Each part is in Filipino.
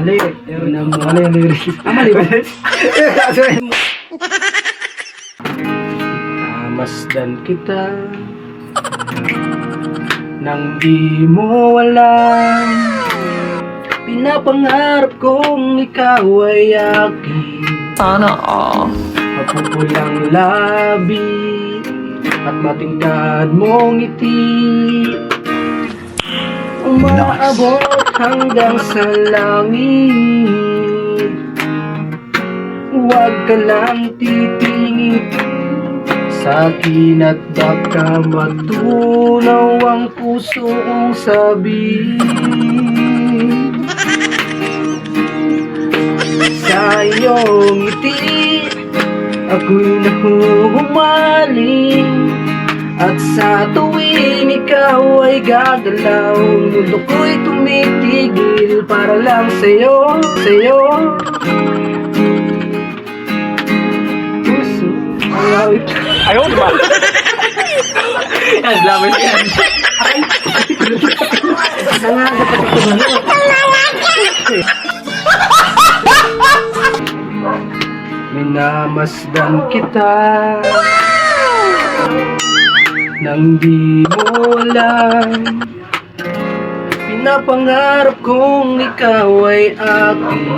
Mali. Mali yung lyrics. Mali ba? Masdan kita nang di mo alam. Pinapangarap kong ikaw ay akin. Sana all. Mapupulang labi at matingkad mong ngiti, umaabot hanggang sa langit. Huwag ka lang titingin sa akin at baka matunaw ang puso kong sabihin. Sa iyong ngiti ako'y nahuhumaling, at sa tuwing ikaw ay gagalaw, mundo ko'y tumitigil para lang sa'yo, sa'yo. Puso Ayaw, di ba? Yan, labas yan. Minamasdan kita nang di mo alam. Pinapangarap kong ikaw ay akin.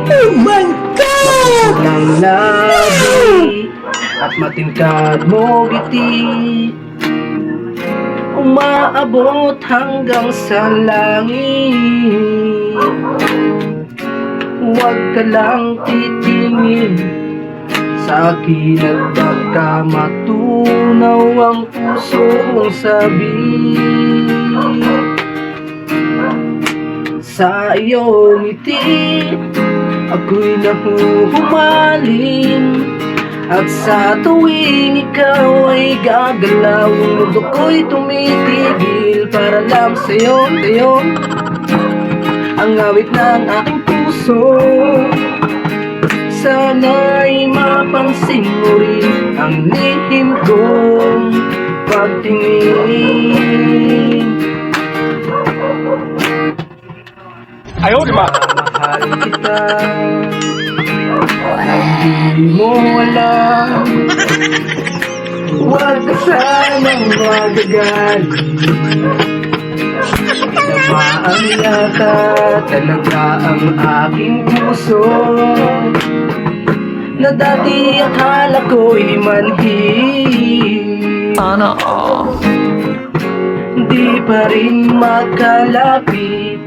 Oh my God! Ng labi at matingkad mo ngiti, umaabot hanggang sa langit. Huwag ka lang titingin sa akin at baka matunaw ang puso kong sabihin. Sa iyong ngiti ako'y nahuhumaling, at sa tuwing ikaw ay gagalaw, mundo ko'y tumitigil para lang sa'yo, sa'yo. Ang awit ng aking puso, sana'y mapansin mo rin ang lihim kong pagtingin. Ayaw, di ba? Mahal kita nang di mo alam. Huwag ka sanang magagalit. Tamaan yata talaga ang aking puso, na dati akala ko'y manhid. Sana all. Di pa rin makalapit,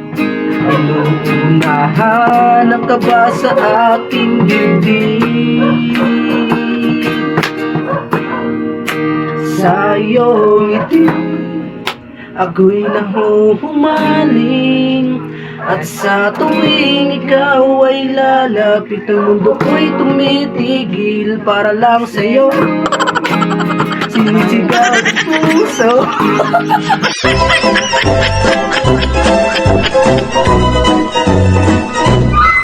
inuunahan ka ba sa aking dibdib? Sa iyong ngiti ako'y nahuhumaling, at sa tuwing ikaw ay lalapit, ang mundo ko'y tumitigil para lang sa'yo. Sinisigaw ang puso.